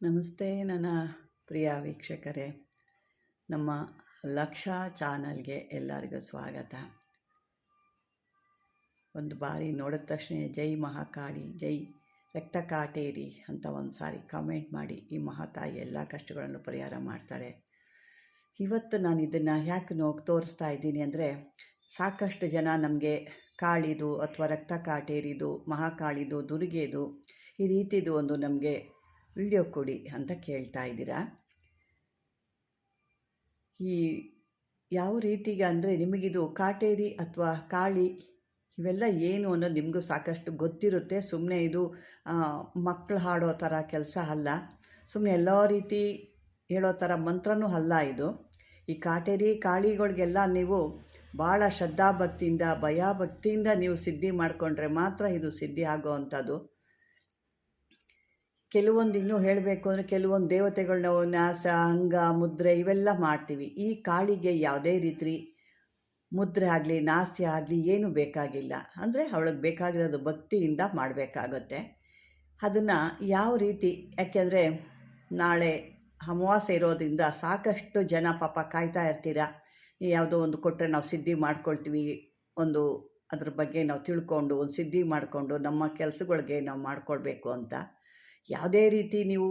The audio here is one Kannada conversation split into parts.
ನಮಸ್ತೆ ನನ್ನ ಪ್ರಿಯ ವೀಕ್ಷಕರೇ, ನಮ್ಮ ಲಕ್ಷ ಚಾನಲ್ಗೆ ಎಲ್ಲರಿಗೂ ಸ್ವಾಗತ. ಒಂದು ಬಾರಿ ನೋಡಿದ ತಕ್ಷಣ ಜೈ ಮಹಾಕಾಳಿ, ಜೈ ರಕ್ತ ಕಾಟೇರಿ ಅಂತ ಒಂದು ಸಾರಿ ಕಾಮೆಂಟ್ ಮಾಡಿ. ಈ ಮಹಾತಾಯಿ ಎಲ್ಲ ಕಷ್ಟಗಳನ್ನು ಪರಿಹಾರ ಮಾಡ್ತಾಳೆ. ಇವತ್ತು ನಾನು ಇದನ್ನು ಯಾಕೆ ತೋರಿಸ್ತಾ ಇದ್ದೀನಿ ಅಂದರೆ, ಸಾಕಷ್ಟು ಜನ ನಮಗೆ ಕಾಳಿದು ಅಥವಾ ರಕ್ತ ಕಾಟೇರಿದು, ಮಹಾಕಾಳಿದು, ದುರ್ಗೆದು ಈ ರೀತಿದು ಒಂದು ನಮಗೆ ವಿಡಿಯೋ ಕೊಡಿ ಅಂತ ಕೇಳ್ತಾ ಇದ್ದೀರಾ. ಈ ಯಾವ ರೀತಿಗೆ ಅಂದರೆ, ನಿಮಗಿದು ಕಾಟೇರಿ ಅಥವಾ ಕಾಳಿ ಇವೆಲ್ಲ ಏನು ಅನ್ನೋದು ನಿಮಗೂ ಸಾಕಷ್ಟು ಗೊತ್ತಿರುತ್ತೆ. ಸುಮ್ಮನೆ ಇದು ಮಕ್ಕಳು ಹಾಡೋ ಥರ ಕೆಲಸ ಅಲ್ಲ, ಸುಮ್ಮನೆ ಎಲ್ಲ ರೀತಿ ಹೇಳೋ ಥರ ಮಂತ್ರನೂ ಅಲ್ಲ ಇದು. ಈ ಕಾಟೇರಿ ಕಾಳಿಗಳಿಗೆಲ್ಲ ನೀವು ಭಾಳ ಶ್ರದ್ಧಾಭಕ್ತಿಯಿಂದ, ಭಯಭಕ್ತಿಯಿಂದ ನೀವು ಸಿದ್ಧಿ ಮಾಡಿಕೊಂಡ್ರೆ ಮಾತ್ರ ಇದು ಸಿದ್ಧಿ ಆಗೋ ಅಂಥದ್ದು. ಕೆಲವೊಂದು ಇನ್ನೂ ಹೇಳಬೇಕು ಅಂದರೆ, ಕೆಲವೊಂದು ದೇವತೆಗಳು ನಾವು ನ್ಯಾಸ, ಅಂಗ, ಮುದ್ರೆ ಇವೆಲ್ಲ ಮಾಡ್ತೀವಿ. ಈ ಕಾಳಿಗೆ ಯಾವುದೇ ರೀತಿ ಮುದ್ರೆ ಆಗಲಿ, ನಾಸ್ಯ ಆಗಲಿ ಏನೂ ಬೇಕಾಗಿಲ್ಲ. ಅಂದರೆ ಅವಳಿಗೆ ಬೇಕಾಗಿರೋದು ಭಕ್ತಿಯಿಂದ ಮಾಡಬೇಕಾಗತ್ತೆ. ಅದನ್ನು ಯಾವ ರೀತಿ, ಯಾಕೆಂದರೆ ನಾಳೆ ಅಮಾವಾಸ್ಯೆ ಇರೋದ್ರಿಂದ ಸಾಕಷ್ಟು ಜನ ಪಾಪ ಕಾಯ್ತಾ ಇರ್ತೀರ. ಯಾವುದೋ ಒಂದು ಕೊಟ್ಟರೆ ನಾವು ಸಿದ್ಧಿ ಮಾಡ್ಕೊಳ್ತೀವಿ, ಒಂದು ಅದ್ರ ಬಗ್ಗೆ ನಾವು ತಿಳ್ಕೊಂಡು ಒಂದು ಸಿದ್ಧಿ ಮಾಡಿಕೊಂಡು ನಮ್ಮ ಕೆಲಸಗಳಿಗೆ ನಾವು ಮಾಡ್ಕೊಳ್ಬೇಕು ಅಂತ. ಯಾವುದೇ ರೀತಿ ನೀವು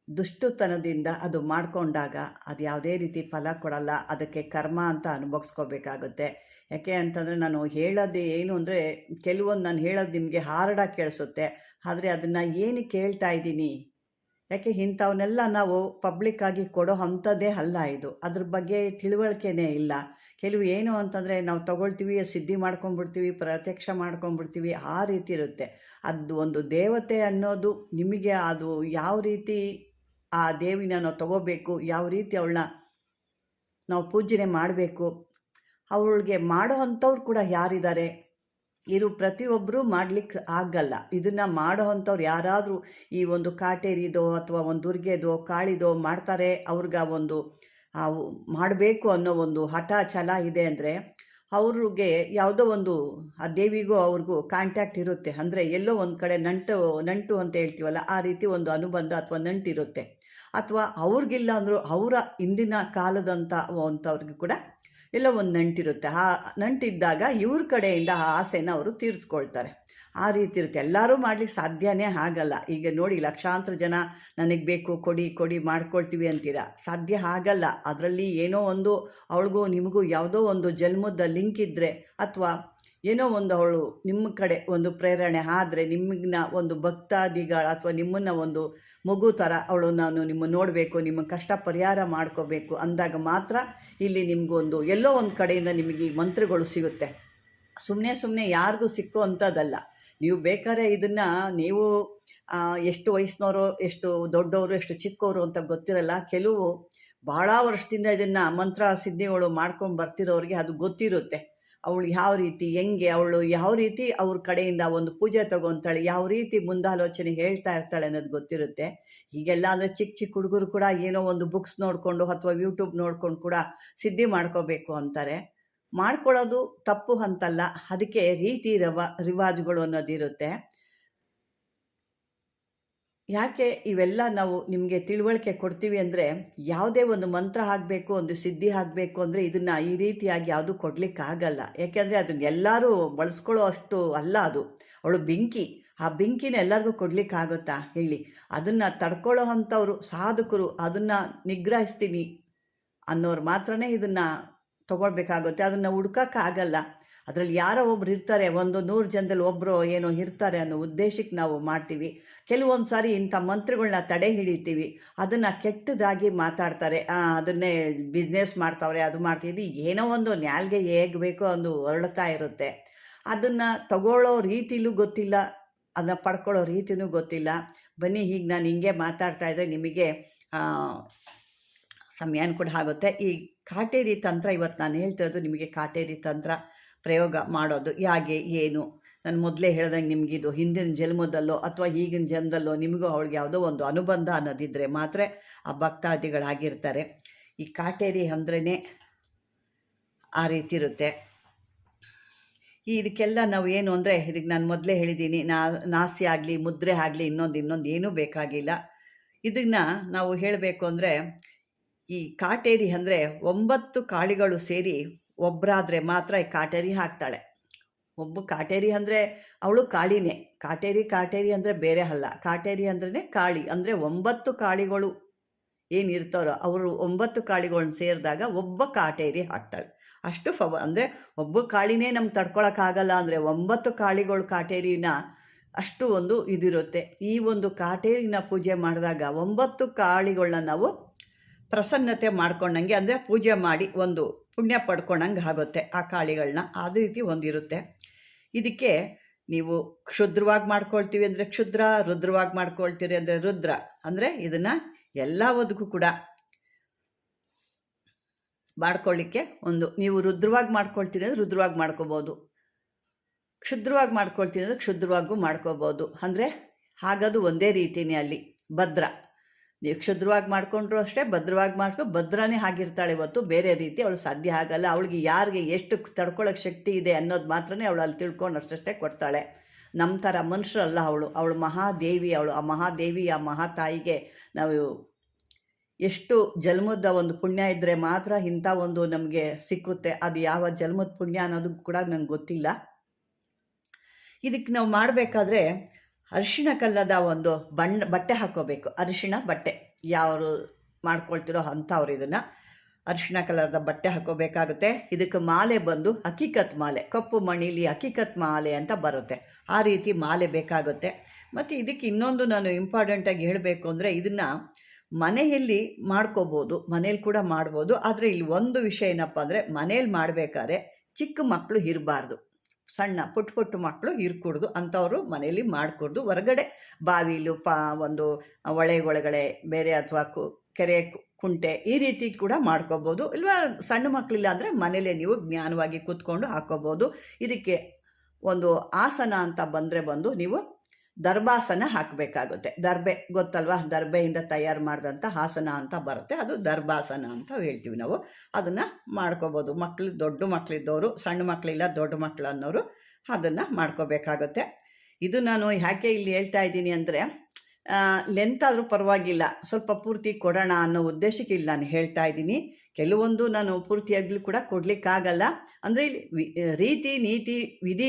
ದುಷ್ಟತನದಿಂದ ಅದು ಮಾಡಿಕೊಂಡಾಗ ಅದು ಯಾವುದೇ ರೀತಿ ಫಲ ಕೊಡಲ್ಲ. ಅದಕ್ಕೆ ಕರ್ಮ ಅಂತ ಅನುಭವಿಸ್ಕೋಬೇಕಾಗುತ್ತೆ. ಯಾಕೆ ಅಂತಂದರೆ, ನಾನು ಹೇಳೋದು ಏನು ಅಂದರೆ, ಕೆಲವೊಂದು ನಾನು ಹೇಳೋದು ನಿಮಗೆ ಹಾರ್ಡಾಗಿ ಕೇಳಿಸುತ್ತೆ. ಆದರೆ ಅದನ್ನು ಏನಕ್ಕೆ ಹೇಳ್ತಾ ಇದ್ದೀನಿ, ಯಾಕೆ ಇಂಥವನ್ನೆಲ್ಲ ನಾವು ಪಬ್ಲಿಕ್ಕಾಗಿ ಕೊಡೋ ಅಂಥದ್ದೇ ಅಲ್ಲ ಇದು. ಅದ್ರ ಬಗ್ಗೆ ತಿಳುವಳಿಕೆನೇ ಇಲ್ಲ. ಕೆಲವು ಏನು ಅಂತಂದರೆ, ನಾವು ತೊಗೊಳ್ತೀವಿ, ಸಿದ್ಧಿ ಮಾಡ್ಕೊಂಡ್ಬಿಡ್ತೀವಿ, ಪ್ರತ್ಯಕ್ಷ ಮಾಡ್ಕೊಂಡ್ಬಿಡ್ತೀವಿ, ಆ ರೀತಿ ಇರುತ್ತೆ. ಅದು ಒಂದು ದೇವತೆ ಅನ್ನೋದು ನಿಮಗೆ ಅದು ಯಾವ ರೀತಿ ಆ ದೇವಿನ ನಾವು ತೊಗೋಬೇಕು, ಯಾವ ರೀತಿ ಅವಳನ್ನ ನಾವು ಪೂಜನೆ ಮಾಡಬೇಕು, ಅವಳಿಗೆ ಮಾಡೋ ಅಂಥವ್ರು ಕೂಡ ಯಾರಿದ್ದಾರೆ, ಇರು ಪ್ರತಿಯೊಬ್ಬರೂ ಮಾಡಲಿಕ್ಕೆ ಆಗಲ್ಲ. ಇದನ್ನು ಮಾಡೋ ಅಂಥವ್ರು ಯಾರಾದರೂ ಈ ಒಂದು ಕಾಟೇರಿದೋ ಅಥವಾ ಒಂದು ದುರ್ಗೆದೋ ಕಾಳಿದೋ ಮಾಡ್ತಾರೆ, ಅವ್ರಿಗೆ ಒಂದು ಮಾಡಬೇಕು ಅನ್ನೋ ಒಂದು ಹಠ ಛಲ ಇದೆ ಅಂದರೆ, ಅವ್ರಿಗೆ ಯಾವುದೋ ಒಂದು ಆ ದೇವಿಗೂ ಅವ್ರಿಗೂ ಕಾಂಟ್ಯಾಕ್ಟ್ ಇರುತ್ತೆ. ಅಂದರೆ ಎಲ್ಲೋ ಒಂದು ಕಡೆ ನಂಟು ಅಂತ ಹೇಳ್ತೀವಲ್ಲ, ಆ ರೀತಿ ಒಂದು ಅನುಬಂಧ ಅಥವಾ ನಂಟಿರುತ್ತೆ. ಅಥವಾ ಅವ್ರಿಗಿಲ್ಲ ಅಂದರೂ ಅವರ ಹಿಂದಿನ ಕಾಲದಂಥ ಅಂಥವ್ರಿಗೆ ಕೂಡ ಎಲ್ಲೋ ಒಂದು ನಂಟಿರುತ್ತೆ. ಆ ನಂಟಿದ್ದಾಗ ಇವ್ರ ಕಡೆಯಿಂದ ಆ ಆಸೆನ ಅವರು ತೀರಿಸ್ಕೊಳ್ತಾರೆ. ಆ ರೀತಿ ಇರುತ್ತೆ. ಎಲ್ಲರೂ ಮಾಡಲಿಕ್ಕೆ ಸಾಧ್ಯನೇ ಆಗಲ್ಲ. ಈಗ ನೋಡಿ, ಲಕ್ಷಾಂತರ ಜನ ನನಗೆ ಬೇಕು, ಕೊಡಿ ಮಾಡ್ಕೊಳ್ತೀವಿ ಅಂತೀರ, ಸಾಧ್ಯ ಆಗಲ್ಲ. ಅದರಲ್ಲಿ ಏನೋ ಒಂದು ಅವಳಿಗೂ ನಿಮಗೂ ಯಾವುದೋ ಒಂದು ಜನ್ಮದ ಲಿಂಕ್ ಇದ್ದರೆ, ಅಥವಾ ಏನೋ ಒಂದು ಅವಳು ನಿಮ್ಮ ಕಡೆ ಒಂದು ಪ್ರೇರಣೆ ಆದರೆ, ನಿಮ್ಮನ್ನ ಒಂದು ಭಕ್ತಾದಿಗಳ ಅಥವಾ ನಿಮ್ಮನ್ನು ಒಂದು ಮಗು ಥರ ಅವಳು ನಾನು ನಿಮ್ಮನ್ನು ನೋಡಬೇಕು, ನಿಮ್ಮ ಕಷ್ಟ ಪರಿಹಾರ ಮಾಡ್ಕೋಬೇಕು ಅಂದಾಗ ಮಾತ್ರ ಇಲ್ಲಿ ನಿಮಗೊಂದು ಎಲ್ಲೋ ಒಂದು ಕಡೆಯಿಂದ ನಿಮಗೆ ಈ ಮಂತ್ರಗಳು ಸಿಗುತ್ತೆ. ಸುಮ್ಮನೆ ಯಾರಿಗೂ ಸಿಕ್ಕೋ ಅಂಥದ್ದಲ್ಲ. ನೀವು ಬೇಕಾದ್ರೆ ಇದನ್ನು ನೀವು ಎಷ್ಟು ವಯಸ್ಸಿನವರು, ಎಷ್ಟು ದೊಡ್ಡವರು, ಎಷ್ಟು ಚಿಕ್ಕವರು ಅಂತ ಗೊತ್ತಿರಲ್ಲ. ಕೆಲವು ಭಾಳ ವರ್ಷದಿಂದ ಇದನ್ನು ಮಂತ್ರ ಸಿದ್ಧಿಗಳು ಮಾಡ್ಕೊಂಡು ಬರ್ತಿರೋರಿಗೆ ಅದು ಗೊತ್ತಿರುತ್ತೆ. ಅವಳು ಯಾವ ರೀತಿ, ಹೆಂಗೆ ಅವಳು ಯಾವ ರೀತಿ ಅವ್ರ ಕಡೆಯಿಂದ ಒಂದು ಪೂಜೆ ತೊಗೊತಾಳೆ, ಯಾವ ರೀತಿ ಮುಂದಾಲೋಚನೆ ಹೇಳ್ತಾ ಇರ್ತಾಳೆ ಅನ್ನೋದು ಗೊತ್ತಿರುತ್ತೆ. ಹೀಗೆಲ್ಲ ಅಂದರೆ ಚಿಕ್ಕ ಹುಡುಗರು ಕೂಡ ಏನೋ ಒಂದು ಬುಕ್ಸ್ ನೋಡಿಕೊಂಡು ಅಥವಾ ಯೂಟ್ಯೂಬ್ ನೋಡ್ಕೊಂಡು ಕೂಡ ಸಿದ್ಧಿ ಮಾಡ್ಕೋಬೇಕು ಅಂತಾರೆ. ಮಾಡ್ಕೊಳ್ಳೋದು ತಪ್ಪು ಅಂತಲ್ಲ, ಅದಕ್ಕೆ ರೀತಿ ರಿವಾಜುಗಳು ಅನ್ನೋದಿರುತ್ತೆ. ಯಾಕೆ ಇವೆಲ್ಲ ನಾವು ನಿಮಗೆ ತಿಳುವಳಿಕೆ ಕೊಡ್ತೀವಿ ಅಂದರೆ, ಯಾವುದೇ ಒಂದು ಮಂತ್ರ ಆಗಬೇಕು, ಒಂದು ಸಿದ್ಧಿ ಆಗಬೇಕು ಅಂದರೆ ಇದನ್ನು ಈ ರೀತಿಯಾಗಿ ಯಾವುದೂ ಕೊಡಲಿಕ್ಕಾಗಲ್ಲ. ಯಾಕೆಂದರೆ ಅದನ್ನು ಎಲ್ಲರೂ ಬಳಸ್ಕೊಳ್ಳೋ ಅಷ್ಟು ಅಲ್ಲ ಅದು. ಅವಳು ಬೆಂಕಿ, ಆ ಬೆಂಕಿನ ಎಲ್ಲರಿಗೂ ಕೊಡಲಿಕ್ಕಾಗುತ್ತಾ ಹೇಳಿ? ಅದನ್ನು ತಡ್ಕೊಳ್ಳೋ ಅಂಥವ್ರು ಸಾಧಕರು, ಅದನ್ನು ನಿಗ್ರಹಿಸ್ತೀನಿ ಅನ್ನೋರು ಮಾತ್ರನೇ ಇದನ್ನು ತೊಗೊಳ್ಬೇಕಾಗುತ್ತೆ. ಅದನ್ನು ಹುಡ್ಕೋಕ್ಕಾಗಲ್ಲ. ಅದರಲ್ಲಿ ಯಾರೋ ಒಬ್ರು ಇರ್ತಾರೆ, ಒಂದು 100 ಜನದಲ್ಲಿ ಒಬ್ಬರು ಏನೋ ಇರ್ತಾರೆ ಅನ್ನೋ ಉದ್ದೇಶಕ್ಕೆ ನಾವು ಮಾಡ್ತೀವಿ. ಕೆಲವೊಂದು ಸಾರಿ ಇಂಥ ಮಂತ್ರಗಳನ್ನ ತಡೆ ಹಿಡಿತೀವಿ, ಅದನ್ನು ಕೆಟ್ಟದಾಗಿ ಮಾತಾಡ್ತಾರೆ. ಅದನ್ನೇ ಬಿಸ್ನೆಸ್ ಮಾಡ್ತಾವ್ರೆ, ಅದು ಮಾಡ್ತೀವಿ, ಏನೋ ಒಂದು ನ್ಯಾಲ್ಗೆ ಹೇಗೆ ಬೇಕೋ ಒಂದು ಹೊರಳ್ತಾ ಇರುತ್ತೆ. ಅದನ್ನು ತಗೊಳ್ಳೋ ರೀತಿಲೂ ಗೊತ್ತಿಲ್ಲ, ಅದನ್ನು ಪಡ್ಕೊಳ್ಳೋ ರೀತಿಯೂ ಗೊತ್ತಿಲ್ಲ. ಬನ್ನಿ, ಹೀಗೆ ನಾನು ಹಿಂಗೆ ಮಾತಾಡ್ತಾ ಇದ್ದರೆ ನಿಮಗೆ ಸಮಯನೂ ಕೂಡ ಆಗುತ್ತೆ. ಈ ಕಾಟೇರಿ ತಂತ್ರ ಇವತ್ತು ನಾನು ಹೇಳ್ತಿರೋದು ನಿಮಗೆ. ಕಾಟೇರಿ ತಂತ್ರ ಪ್ರಯೋಗ ಮಾಡೋದು ಹೇಗೆ, ಏನು, ನಾನು ಮೊದಲೇ ಹೇಳ್ದಂಗೆ ನಿಮಗಿದು ಹಿಂದಿನ ಜನ್ಮದಲ್ಲೋ ಅಥವಾ ಈಗಿನ ಜನ್ಮದಲ್ಲೋ ನಿಮಗೂ ಅವಳಿಗೆ ಯಾವುದೋ ಒಂದು ಅನುಬಂಧ ಅನ್ನೋದಿದ್ದರೆ ಮಾತ್ರ ಆ ಭಕ್ತಾದಿಗಳಾಗಿರ್ತಾರೆ. ಈ ಕಾಟೇರಿ ಅಂದ್ರೇ ಆ ರೀತಿ ಇರುತ್ತೆ. ಇದಕ್ಕೆಲ್ಲ ನಾವು ಏನು ಅಂದರೆ, ಇದಕ್ಕೆ ನಾನು ಮೊದಲೇ ಹೇಳಿದ್ದೀನಿ, ನಾಸ್ಯ ಆಗಲಿ, ಮುದ್ರೆ ಆಗಲಿ, ಇನ್ನೊಂದು ಏನೂ ಬೇಕಾಗಿಲ್ಲ. ಇದನ್ನು ನಾವು ಹೇಳಬೇಕು ಅಂದರೆ, ಈ ಕಾಟೇರಿ ಅಂದರೆ 9 ಕಾಳಿಗಳು ಸೇರಿ ಒಬ್ಬರಾದರೆ ಮಾತ್ರ ಈ ಕಾಟೇರಿ ಹಾಕ್ತಾಳೆ. ಒಬ್ಬ ಕಾಟೇರಿ ಅಂದರೆ ಅವಳು ಕಾಳಿನೇ. ಕಾಟೇರಿ ಅಂದರೆ ಬೇರೆ ಅಲ್ಲ. ಕಾಟೇರಿ ಅಂದ್ರೇ ಕಾಳಿ, ಅಂದರೆ 9 ಕಾಳಿಗಳು ಏನಿರ್ತಾರೋ ಅವರು 9 ಕಾಳಿಗಳನ್ನ ಸೇರಿದಾಗ ಒಬ್ಬ ಕಾಟೇರಿ ಹಾಕ್ತಾಳೆ. ಅಷ್ಟು ಅಂದರೆ ಒಬ್ಬ ಕಾಳಿನೇ ನಮ್ಗೆ ತಡ್ಕೊಳಕ್ಕಾಗಲ್ಲ ಅಂದರೆ 9 ಕಾಳಿಗಳು ಕಾಟೇರಿನ ಅಷ್ಟು ಒಂದು ಇದಿರುತ್ತೆ. ಈ ಒಂದು ಕಾಟೇರಿನ ಪೂಜೆ ಮಾಡಿದಾಗ 9 ಕಾಳಿಗಳನ್ನ ನಾವು ಪ್ರಸನ್ನತೆ ಮಾಡ್ಕೊಂಡಂಗೆ, ಅಂದರೆ ಪೂಜೆ ಮಾಡಿ ಒಂದು ಪುಣ್ಯ ಪಡ್ಕೊಂಡಂಗೆ ಆಗುತ್ತೆ ಆ ಕಾಳಿಗಳನ್ನ. ಅದೇ ರೀತಿ ಒಂದಿರುತ್ತೆ. ಇದಕ್ಕೆ ನೀವು ಕ್ಷುದ್ರವಾಗಿ ಮಾಡ್ಕೊಳ್ತೀವಿ ಅಂದರೆ ಕ್ಷುದ್ರ, ರುದ್ರವಾಗಿ ಮಾಡ್ಕೊಳ್ತೀರಿ ಅಂದರೆ ರುದ್ರ. ಅಂದರೆ ಇದನ್ನು ಎಲ್ಲದಕ್ಕೂ ಕೂಡ ಮಾಡ್ಕೊಳ್ಳಿಕ್ಕೆ ನೀವು ರುದ್ರವಾಗಿ ಮಾಡ್ಕೊಳ್ತೀರಿ ಅಂದರೆ ರುದ್ರವಾಗಿ ಮಾಡ್ಕೋಬೋದು, ಕ್ಷುದ್ರವಾಗಿ ಮಾಡ್ಕೊಳ್ತೀನಿ ಅಂದರೆ ಕ್ಷುದ್ರವಾಗೂ ಮಾಡ್ಕೋಬೋದು. ಅಂದರೆ ಹಾಗದು ಒಂದೇ ರೀತಿಯೇ ಅಲ್ಲಿ ಭದ್ರ. ನೀವು ಕ್ಷುದ್ರವಾಗಿ ಮಾಡ್ಕೊಂಡ್ರು ಅಷ್ಟೇ, ಭದ್ರವಾಗಿ ಭದ್ರನೇ ಆಗಿರ್ತಾಳೆ. ಇವತ್ತು ಬೇರೆ ರೀತಿ ಅವಳು ಸಾಧ್ಯ ಆಗಲ್ಲ. ಅವಳಿಗೆ ಯಾರಿಗೆ ಎಷ್ಟು ತಡ್ಕೊಳ್ಳೋಕೆ ಶಕ್ತಿ ಇದೆ ಅನ್ನೋದು ಮಾತ್ರನೇ ಅವಳು ಅಲ್ಲಿ ತಿಳ್ಕೊಂಡು ಅಷ್ಟೇ ಕೊಡ್ತಾಳೆ. ನಮ್ಮ ಥರ ಮನುಷ್ಯರಲ್ಲ ಅವಳು ಮಹಾದೇವಿ. ಆ ಮಹಾದೇವಿ, ಆ ಮಹಾತಾಯಿಗೆ ನಾವು ಎಷ್ಟು ಜನ್ಮದ ಒಂದು ಪುಣ್ಯ ಇದ್ದರೆ ಮಾತ್ರ ಇಂಥ ಒಂದು ನಮಗೆ ಸಿಕ್ಕುತ್ತೆ. ಅದು ಯಾವ ಜನ್ಮದ ಪುಣ್ಯ ಅನ್ನೋದು ಕೂಡ ನಂಗೆ ಗೊತ್ತಿಲ್ಲ. ಇದಕ್ಕೆ ನಾವು ಮಾಡಬೇಕಾದ್ರೆ ಅರಿಶಿಣ ಕಲ್ಲದ ಒಂದು ಬಟ್ಟೆ ಹಾಕ್ಕೋಬೇಕು. ಅರಿಶಿಣ ಬಟ್ಟೆ ಯಾರು ಮಾಡ್ಕೊಳ್ತಿರೋ ಅಂಥವ್ರು ಇದನ್ನು ಅರಿಶಿಣ ಕಲರ್ದ ಬಟ್ಟೆ ಹಾಕ್ಕೋಬೇಕಾಗುತ್ತೆ. ಇದಕ್ಕೆ ಮಾಲೆ ಬಂದು ಹಕೀಕತ್ ಮಾಲೆ, ಕಪ್ಪು ಮಣಿಲಿ ಹಕೀಕತ್ ಮಾಲೆ ಅಂತ ಬರುತ್ತೆ. ಆ ರೀತಿ ಮಾಲೆ ಬೇಕಾಗುತ್ತೆ. ಮತ್ತು ಇದಕ್ಕೆ ಇನ್ನೊಂದು ನಾನು ಇಂಪಾರ್ಟೆಂಟಾಗಿ ಹೇಳಬೇಕು ಅಂದರೆ, ಇದನ್ನು ಮನೆಯಲ್ಲಿ ಮಾಡ್ಕೋಬೋದು, ಮನೇಲಿ ಕೂಡ ಮಾಡ್ಬೋದು. ಆದರೆ ಇಲ್ಲಿ ಒಂದು ವಿಷಯ ಏನಪ್ಪ ಅಂದರೆ, ಮನೇಲಿ ಮಾಡಬೇಕಾದ್ರೆ ಚಿಕ್ಕ ಮಕ್ಕಳು ಇರಬಾರ್ದು. ಸಣ್ಣ ಪುಟ್ಟ ಮಕ್ಕಳು ಇರ್ಕೂಡ್ದು. ಅಂಥವರು ಮನೇಲಿ ಮಾಡಿಕೊಡ್ದು. ಹೊರಗಡೆ ಬಾವಿಲು ಒಂದು ಒಳಗಡೆ ಬೇರೆ ಅಥವಾ ಕೆರೆ ಕುಂಟೆ ಈ ರೀತಿ ಕೂಡ ಮಾಡ್ಕೋಬೋದು. ಇಲ್ವಾ ಸಣ್ಣ ಮಕ್ಕಳಿಲ್ಲ ಅಂದರೆ ಮನೇಲೇ ನೀವು ಜ್ಞಾನವಾಗಿ ಕೂತ್ಕೊಂಡು ಹಾಕ್ಕೋಬೋದು. ಇದಕ್ಕೆ ಒಂದು ಆಸನ ಅಂತ ಬಂದು ನೀವು ದರ್ಭಾಸನ ಹಾಕಬೇಕಾಗುತ್ತೆ. ದರ್ಬೆ ಗೊತ್ತಲ್ವಾ, ದರ್ಬೆಯಿಂದ ತಯಾರು ಮಾಡಿದಂಥ ಆಸನ ಅಂತ ಬರುತ್ತೆ. ಅದು ದರ್ಭಾಸನ ಅಂತ ಹೇಳ್ತೀವಿ ನಾವು. ಅದನ್ನು ಮಾಡ್ಕೋಬೋದು. ದೊಡ್ಡ ಮಕ್ಕಳಿದ್ದವರು, ಸಣ್ಣ ಮಕ್ಕಳಿಲ್ಲ ದೊಡ್ಡ ಮಕ್ಕಳು ಅನ್ನೋರು ಅದನ್ನು ಮಾಡ್ಕೋಬೇಕಾಗುತ್ತೆ. ಇದು ನಾನು ಯಾಕೆ ಇಲ್ಲಿ ಹೇಳ್ತಾ ಇದ್ದೀನಿ ಅಂದರೆ, ಲೆಂತ್ ಆದರೂ ಪರವಾಗಿಲ್ಲ, ಸ್ವಲ್ಪ ಪೂರ್ತಿ ಕೊಡೋಣ ಅನ್ನೋ ಉದ್ದೇಶಕ್ಕೆ ಇಲ್ಲಿ ನಾನು ಹೇಳ್ತಾ ಇದ್ದೀನಿ. ಕೆಲವೊಂದು ನಾನು ಪೂರ್ತಿಯಾಗಲೂ ಕೂಡ ಕೊಡಲಿಕ್ಕಾಗಲ್ಲ. ಅಂದರೆ ಇಲ್ಲಿ ರೀತಿ ನೀತಿ ವಿಧಿ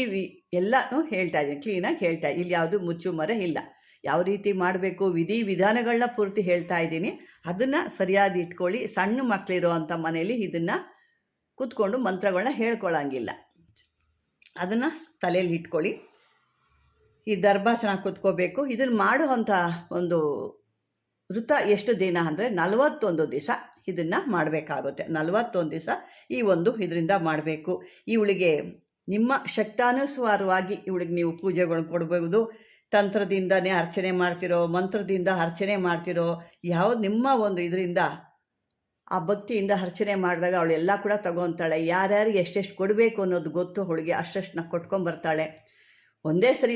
ಎಲ್ಲನೂ ಹೇಳ್ತಾ ಇದ್ದೀನಿ, ಕ್ಲೀನಾಗಿ ಹೇಳ್ತಾ ಇಲ್ಲಿ ಯಾವುದು ಮುಚ್ಚು ಮರೆ ಇಲ್ಲ. ಯಾವ ರೀತಿ ಮಾಡಬೇಕು ವಿಧಿ ವಿಧಾನಗಳನ್ನ ಪೂರ್ತಿ ಹೇಳ್ತಾ ಇದ್ದೀನಿ. ಅದನ್ನು ಸರಿಯಾಗಿ ಇಟ್ಕೊಳ್ಳಿ. ಸಣ್ಣ ಮಕ್ಕಳಿರೋ ಅಂಥ ಮನೇಲಿ ಇದನ್ನು ಕೂತ್ಕೊಂಡು ಮಂತ್ರಗಳನ್ನ ಹೇಳ್ಕೊಳ್ಳೋಂಗಿಲ್ಲ. ಅದನ್ನು ತಲೆಯಲ್ಲಿ ಇಟ್ಕೊಳ್ಳಿ. ಈ ದರ್ಭಾಸನ ಕೂತ್ಕೋಬೇಕು. ಇದನ್ನು ಮಾಡುವಂಥ ಒಂದು ವೃತ ಎಷ್ಟು ದಿನ ಅಂದರೆ 41 ದಿವಸ ಇದನ್ನು ಮಾಡಬೇಕಾಗುತ್ತೆ. 41 ದಿವಸ ಈ ಒಂದು ಇದರಿಂದ ಮಾಡಬೇಕು. ಇವಳಿಗೆ ನಿಮ್ಮ ಶಕ್ತಾನುಸಾರವಾಗಿ ಇವಳಿಗೆ ನೀವು ಪೂಜೆಗಳನ್ನ ಕೊಡಬಹುದು. ತಂತ್ರದಿಂದನೇ ಅರ್ಚನೆ ಮಾಡ್ತಿರೋ, ಮಂತ್ರದಿಂದ ಅರ್ಚನೆ ಮಾಡ್ತಿರೋ, ಯಾವುದು ನಿಮ್ಮ ಒಂದು ಇದರಿಂದ ಆ ಭಕ್ತಿಯಿಂದ ಅರ್ಚನೆ ಮಾಡಿದಾಗ ಅವಳೆಲ್ಲ ಕೂಡ ತಗೊತಾಳೆ. ಯಾರ್ಯಾರಿಗೆ ಎಷ್ಟೆಷ್ಟು ಕೊಡಬೇಕು ಅನ್ನೋದು ಗೊತ್ತು ಅವಳಿಗೆ, ಅಷ್ಟನ್ನು ಕೊಟ್ಕೊಂಬರ್ತಾಳೆ. ಒಂದೇ ಸರಿ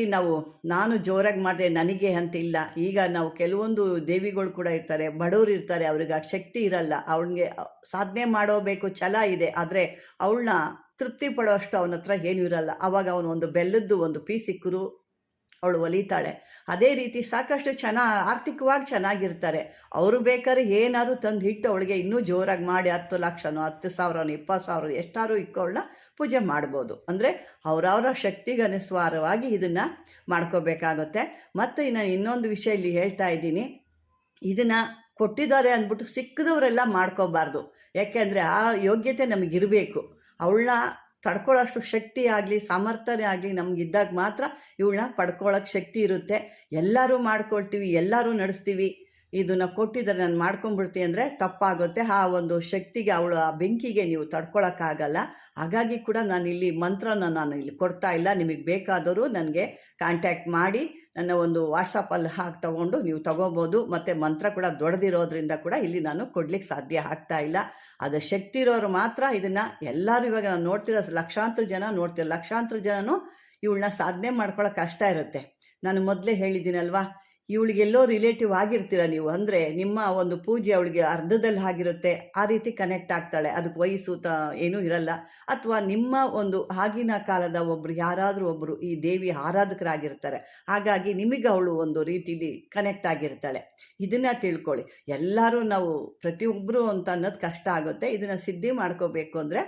ನಾನು ಜೋರಾಗಿ ಮಾಡಿದೆ ನನಗೆ ಅಂತ ಇಲ್ಲ. ಈಗ ನಾವು ಕೆಲವೊಂದು ದೇವಿಗಳು ಕೂಡ ಇರ್ತಾರೆ, ಬಡವರು ಇರ್ತಾರೆ, ಅವ್ರಿಗೆ ಆ ಶಕ್ತಿ ಇರಲ್ಲ. ಅವಳಿಗೆ ಸಾಧನೆ ಮಾಡೋಬೇಕು ಛಲ ಇದೆ, ಆದರೆ ಅವಳನ್ನ ತೃಪ್ತಿ ಪಡೋ ಅಷ್ಟು ಅವನ ಹತ್ರ ಏನೂ ಇರಲ್ಲ. ಆವಾಗ ಅವನು ಒಂದು ಬೆಲ್ಲದ್ದು ಒಂದು ಪೀಸ್ ಸಿಕ್ಕರು ಅವಳು ಒಲಿತಾಳೆ. ಅದೇ ರೀತಿ ಸಾಕಷ್ಟು ಆರ್ಥಿಕವಾಗಿ ಚೆನ್ನಾಗಿರ್ತಾರೆ. ಅವರು ಬೇಕಾದ್ರೆ ಏನಾದ್ರು ತಂದು ಇಟ್ಟು ಅವಳಿಗೆ ಇನ್ನೂ ಜೋರಾಗಿ ಮಾಡಿ 10 ಲಕ್ಷನೋ 10,000ನೋ 20,000 ಎಷ್ಟಾರು ಇಕ್ಕೊಳ್ಳ ಪೂಜೆ ಮಾಡ್ಬೋದು. ಅಂದರೆ ಅವರವರ ಶಕ್ತಿಗನುಸಾರವಾಗಿ ಇದನ್ನು ಮಾಡ್ಕೋಬೇಕಾಗುತ್ತೆ. ಮತ್ತು ನಾನು ಇನ್ನೊಂದು ವಿಷಯ ಇಲ್ಲಿ ಹೇಳ್ತಾ ಇದ್ದೀನಿ, ಇದನ್ನು ಕೊಟ್ಟಿದ್ದಾರೆ ಅಂದ್ಬಿಟ್ಟು ಸಿಕ್ಕಿದವರೆಲ್ಲ ಮಾಡ್ಕೋಬಾರ್ದು. ಯಾಕೆಂದರೆ ಆ ಯೋಗ್ಯತೆ ನಮಗಿರಬೇಕು. ಅವಳನ್ನ ತಡ್ಕೊಳ್ಳೋಷ್ಟು ಶಕ್ತಿ ಆಗಲಿ ಸಾಮರ್ಥ್ಯ ಆಗಲಿ ನಮಗಿದ್ದಾಗ ಮಾತ್ರ ಇವಳನ್ನ ಪಡ್ಕೊಳ್ಳೋಕ್ಕೆ ಶಕ್ತಿ ಇರುತ್ತೆ. ಎಲ್ಲರೂ ಮಾಡ್ಕೊಳ್ತೀವಿ, ಎಲ್ಲರೂ ನಡೆಸ್ತೀವಿ. ಇದನ್ನು ಕೊಟ್ಟಿದ್ದಾರೆ ನಾನು ಮಾಡ್ಕೊಂಡ್ಬಿಡ್ತೀನಿ ಅಂದರೆ ತಪ್ಪಾಗುತ್ತೆ. ಆ ಒಂದು ಶಕ್ತಿಗೆ ಅವಳು ಆ ಬೆಂಕಿಗೆ ನೀವು ತಡ್ಕೊಳಕ್ಕಾಗಲ್ಲ. ಹಾಗಾಗಿ ಕೂಡ ನಾನು ಇಲ್ಲಿ ಕೊಡ್ತಾ ಇಲ್ಲ. ನಿಮಗೆ ಬೇಕಾದವರು ನನಗೆ ಕಾಂಟ್ಯಾಕ್ಟ್ ಮಾಡಿ ನನ್ನ ಒಂದು ವಾಟ್ಸಪ್ಪಲ್ಲಿ ತೊಗೊಂಡು ನೀವು ತೊಗೋಬೋದು. ಮತ್ತು ಮಂತ್ರ ಕೂಡ ದೊಡ್ಡದಿರೋದ್ರಿಂದ ಕೂಡ ಇಲ್ಲಿ ನಾನು ಕೊಡ್ಲಿಕ್ಕೆ ಸಾಧ್ಯ ಆಗ್ತಾ ಇಲ್ಲ. ಅದು ಶಕ್ತಿ ಇರೋರು ಮಾತ್ರ ಇದನ್ನು ಎಲ್ಲರೂ ಇವಾಗ ನಾನು ನೋಡ್ತಿರೋ ಲಕ್ಷಾಂತರ ಜನನೂ ಇವಳನ್ನ ಸಾಧನೆ ಮಾಡ್ಕೊಳ್ಳೋಕೆ ಕಷ್ಟ ಇರುತ್ತೆ. ನಾನು ಮೊದಲೇ ಹೇಳಿದ್ದೀನಲ್ವಾ, ಇವಳಿಗೆಲ್ಲೋ ರಿಲೇಟಿವ್ ಆಗಿರ್ತೀರ ನೀವು, ಅಂದರೆ ನಿಮ್ಮ ಒಂದು ಪೂಜೆ ಅವಳಿಗೆ ಅರ್ಧದಲ್ಲಿ ಆಗಿರುತ್ತೆ, ಆ ರೀತಿ ಕನೆಕ್ಟ್ ಆಗ್ತಾಳೆ. ಅದಕ್ಕೆ ವಯಸ್ಸು ಏನೂ ಇರಲ್ಲ. ಅಥವಾ ನಿಮ್ಮ ಒಂದು ಆಗಿನ ಕಾಲದ ಒಬ್ಬರು ಯಾರಾದರೂ ಒಬ್ಬರು ಈ ದೇವಿ ಆರಾಧಕರಾಗಿರ್ತಾರೆ, ಹಾಗಾಗಿ ನಿಮಗೆ ಅವಳು ಒಂದು ರೀತಿಲಿ ಕನೆಕ್ಟ್ ಆಗಿರ್ತಾಳೆ. ಇದನ್ನು ತಿಳ್ಕೊಳ್ಳಿ. ಎಲ್ಲರೂ ನಾವು ಪ್ರತಿಯೊಬ್ಬರು ಅಂತ ಅನ್ನೋದು ಕಷ್ಟ ಆಗುತ್ತೆ. ಇದನ್ನು ಸಿದ್ಧಿ ಮಾಡ್ಕೋಬೇಕು ಅಂದರೆ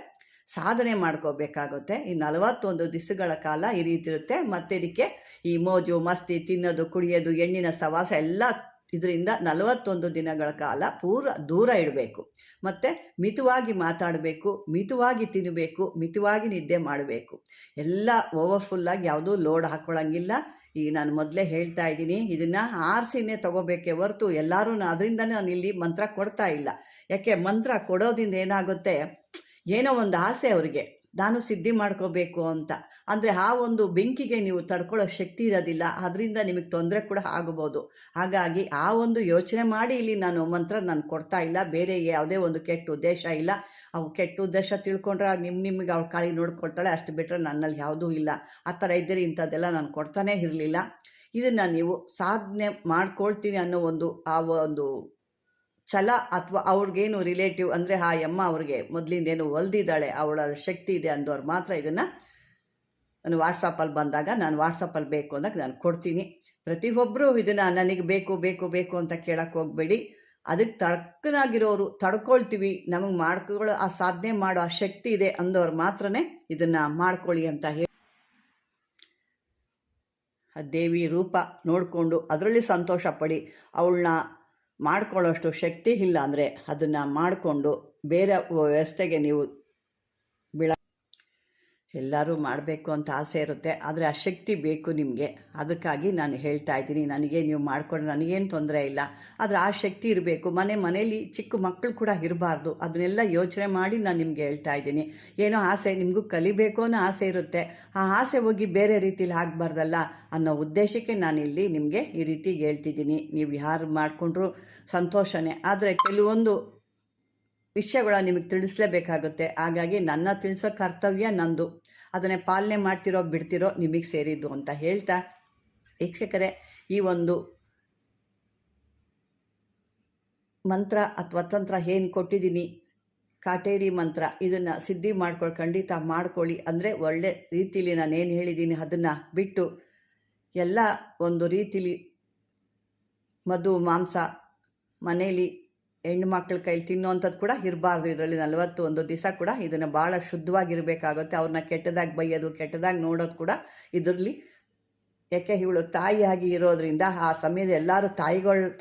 ಸಾಧನೆ ಮಾಡ್ಕೋಬೇಕಾಗುತ್ತೆ. ಈ 41 ದಿವಸಗಳ ಕಾಲ ಈ ರೀತಿ ಇರುತ್ತೆ. ಮತ್ತು ಇದಕ್ಕೆ ಈ ಮೋಜು ಮಸ್ತಿ, ತಿನ್ನೋದು ಕುಡಿಯೋದು, ಹೆಣ್ಣಿನ ಸವಾಸ ಎಲ್ಲ ಇದರಿಂದ 41 ದಿನಗಳ ಕಾಲ ಪೂರ ದೂರ ಇಡಬೇಕು. ಮತ್ತು ಮಿತವಾಗಿ ಮಾತಾಡಬೇಕು, ಮಿತವಾಗಿ ತಿನ್ನಬೇಕು, ಮಿತವಾಗಿ ನಿದ್ದೆ ಮಾಡಬೇಕು. ಎಲ್ಲ ಓವರ್ಫುಲ್ಲಾಗಿ ಯಾವುದೂ ಲೋಡ್ ಹಾಕ್ಕೊಳ್ಳೋಂಗಿಲ್ಲ. ಈಗ ನಾನು ಮೊದಲೇ ಹೇಳ್ತಾ ಇದ್ದೀನಿ, ಇದನ್ನು ಆರಿಸಿನೇ ತೊಗೋಬೇಕೇ ಹೊರತು ಎಲ್ಲರೂ ಅದರಿಂದನೇ ನಾನು ಇಲ್ಲಿ ಮಂತ್ರ ಕೊಡ್ತಾ ಇಲ್ಲ. ಯಾಕೆ ಮಂತ್ರ ಕೊಡೋದ್ರಿಂದ ಏನಾಗುತ್ತೆ, ಏನೋ ಒಂದು ಆಸೆ ಅವರಿಗೆ, ನಾನು ಸಿದ್ಧಿ ಮಾಡ್ಕೋಬೇಕು ಅಂತ. ಅಂದರೆ ಆ ಒಂದು ಬೆಂಕಿಗೆ ನೀವು ತಡ್ಕೊಳ್ಳೋ ಶಕ್ತಿ ಇರೋದಿಲ್ಲ, ಅದರಿಂದ ನಿಮಗೆ ತೊಂದರೆ ಕೂಡ ಆಗ್ಬೋದು. ಹಾಗಾಗಿ ಆ ಒಂದು ಯೋಚನೆ ಮಾಡಿ ಇಲ್ಲಿ ನಾನು ಮಂತ್ರ ನಾನು ಕೊಡ್ತಾ ಇಲ್ಲ. ಬೇರೆ ಯಾವುದೇ ಒಂದು ಕೆಟ್ಟ ಉದ್ದೇಶ ಇಲ್ಲ. ಅವು ಕೆಟ್ಟ ಉದ್ದೇಶ ತಿಳ್ಕೊಂಡ್ರೆ ನಿಮಗೆ ಅವಳು ಕಾಳಿ ನೋಡ್ಕೊಳ್ತಾಳೆ, ಅಷ್ಟು ಬಿಟ್ಟರೆ ನನ್ನಲ್ಲಿ ಯಾವುದೂ ಇಲ್ಲ. ಆ ಥರ ಇದ್ದರೆ ಇಂಥದ್ದೆಲ್ಲ ನಾನು ಕೊಡ್ತಾನೇ ಇರಲಿಲ್ಲ. ಇದನ್ನು ನೀವು ಸಾಧನೆ ಮಾಡ್ಕೊಳ್ತೀನಿ ಅನ್ನೋ ಆ ಒಂದು ಛಲ, ಅಥವಾ ಅವ್ರಿಗೇನು ರಿಲೇಟಿವ್ ಅಂದರೆ ಆ ಅಮ್ಮ ಅವ್ರಿಗೆ ಮೊದಲಿಂದೇನು ಒಲ್ದಿದ್ದಾಳೆ, ಅವಳ ಶಕ್ತಿ ಇದೆ ಅಂದವ್ರು ಮಾತ್ರ ಇದನ್ನು ನಾನು ವಾಟ್ಸಪ್ಪಲ್ಲಿ ಬಂದಾಗ, ನಾನು ವಾಟ್ಸಪ್ಪಲ್ಲಿ ಬೇಕು ಅಂದಾಗ ನಾನು ಕೊಡ್ತೀನಿ. ಪ್ರತಿಯೊಬ್ಬರೂ ಇದನ್ನು ನನಗೆ ಬೇಕು ಬೇಕು ಬೇಕು ಅಂತ ಕೇಳಕ್ಕೆ ಹೋಗಬೇಡಿ. ಅದಕ್ಕೆ ತಡ್ಕನಾಗಿರೋರು, ತಡ್ಕೊಳ್ತೀವಿ, ನಮಗೆ ಮಾಡ್ಕೊಳ್ಳೋ ಆ ಸಾಧನೆ ಮಾಡೋ ಆ ಶಕ್ತಿ ಇದೆ ಅಂದವ್ರು ಮಾತ್ರನೇ ಇದನ್ನು ಮಾಡ್ಕೊಳ್ಳಿ ಅಂತ ಹೇಳಿ, ಆ ದೇವಿ ರೂಪ ನೋಡಿಕೊಂಡು ಅದರಲ್ಲಿ ಸಂತೋಷ ಪಡಿ. ಅವಳನ್ನ ಮಾಡ್ಕೊಳ್ಳೋಷ್ಟು ಶಕ್ತಿ ಇಲ್ಲ ಅಂದರೆ ಅದನ್ನು ಮಾಡಿಕೊಂಡು ಬೇರೆ ವ್ಯವಸ್ಥೆಗೆ ನೀವು ಎಲ್ಲರೂ ಮಾಡಬೇಕು ಅಂತ ಆಸೆ ಇರುತ್ತೆ, ಆದರೆ ಆ ಶಕ್ತಿ ಬೇಕು ನಿಮಗೆ. ಅದಕ್ಕಾಗಿ ನಾನು ಹೇಳ್ತಾ ಇದ್ದೀನಿ, ನನಗೆ ನೀವು ಮಾಡಿಕೊಂಡು ನನಗೇನು ತೊಂದರೆ ಇಲ್ಲ, ಆದರೆ ಆ ಶಕ್ತಿ ಇರಬೇಕು. ಮನೆಯಲ್ಲಿ ಚಿಕ್ಕ ಮಕ್ಕಳು ಕೂಡ ಇರಬಾರ್ದು. ಅದನ್ನೆಲ್ಲ ಯೋಚನೆ ಮಾಡಿ ನಾನು ನಿಮಗೆ ಹೇಳ್ತಾ ಇದ್ದೀನಿ. ಏನೋ ಆಸೆ, ನಿಮಗೂ ಕಲಿಬೇಕು ಅನ್ನೋ ಆಸೆ ಇರುತ್ತೆ, ಆ ಆಸೆ ಹೋಗಿ ಬೇರೆ ರೀತಿಲಿ ಆಗಬಾರ್ದಲ್ಲ ಅನ್ನೋ ಉದ್ದೇಶಕ್ಕೆ ನಾನಿಲ್ಲಿ ನಿಮಗೆ ಈ ರೀತಿ ಹೇಳ್ತಿದ್ದೀನಿ. ನೀವು ಯಾರು ಮಾಡಿಕೊಂಡ್ರೂ ಸಂತೋಷನೇ, ಆದರೆ ಕೆಲವೊಂದು ವಿಷಯಗಳ ನಿಮಗೆ ತಿಳಿಸ್ಲೇಬೇಕಾಗುತ್ತೆ. ಹಾಗಾಗಿ ನನ್ನ ತಿಳಿಸೋ ಕರ್ತವ್ಯ ನಂದು, ಅದನ್ನೇ ಪಾಲನೆ ಮಾಡ್ತಿರೋ ಬಿಡ್ತಿರೋ ನಿಮಗೆ ಸೇರಿದ್ದು ಅಂತ ಹೇಳ್ತಾ, ವೀಕ್ಷಕರೇ, ಈ ಒಂದು ಮಂತ್ರ ಅಥವಾ ತಂತ್ರ ಏನು ಕೊಟ್ಟಿದ್ದೀನಿ, ಕಾಟೇರಿ ಮಂತ್ರ, ಇದನ್ನು ಸಿದ್ಧಿ ಖಂಡಿತ ಮಾಡ್ಕೊಳ್ಳಿ. ಅಂದರೆ ಒಳ್ಳೆ ರೀತಿಲಿ ನಾನೇನು ಹೇಳಿದ್ದೀನಿ ಅದನ್ನು ಬಿಟ್ಟು ಎಲ್ಲ ಒಂದು ರೀತಿಲಿ ಮಧು ಮಾಂಸ ಮನೇಲಿ ಹೆಣ್ಣು ಮಕ್ಕಳ ಕೈಲಿ ತಿನ್ನೋವಂಥದ್ದು ಕೂಡ ಇರಬಾರ್ದು. ಇದರಲ್ಲಿ 41 ದಿವಸ ಕೂಡ ಇದನ್ನು ಭಾಳ ಶುದ್ಧವಾಗಿರಬೇಕಾಗುತ್ತೆ. ಅವ್ರನ್ನ ಕೆಟ್ಟದಾಗಿ ಬೈಯೋದು, ಕೆಟ್ಟದಾಗಿ ನೋಡೋದು ಕೂಡ ಇದರಲ್ಲಿ. ಯಾಕೆ, ಇವಳು ತಾಯಿಯಾಗಿ ಇರೋದ್ರಿಂದ ಆ ಸಮಯದ ಎಲ್ಲರೂ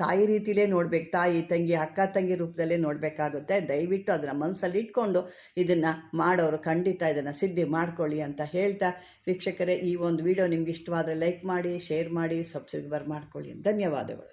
ತಾಯಿ ರೀತಿಲೇ ನೋಡಬೇಕು. ತಾಯಿ ತಂಗಿ ಅಕ್ಕ ತಂಗಿ ರೂಪದಲ್ಲೇ ನೋಡಬೇಕಾಗುತ್ತೆ. ದಯವಿಟ್ಟು ಅದನ್ನು ಮನಸ್ಸಲ್ಲಿ ಇಟ್ಕೊಂಡು ಇದನ್ನು ಮಾಡೋರು ಖಂಡಿತ ಇದನ್ನು ಸಿದ್ಧಿ ಮಾಡ್ಕೊಳ್ಳಿ ಅಂತ ಹೇಳ್ತಾ, ವೀಕ್ಷಕರೇ, ಈ ಒಂದು ವಿಡಿಯೋ ನಿಮ್ಗೆ ಇಷ್ಟವಾದರೆ ಲೈಕ್ ಮಾಡಿ, ಶೇರ್ ಮಾಡಿ, ಸಬ್ಸ್ಕ್ರೈಬರ್ ಮಾಡ್ಕೊಳ್ಳಿ. ಧನ್ಯವಾದಗಳು.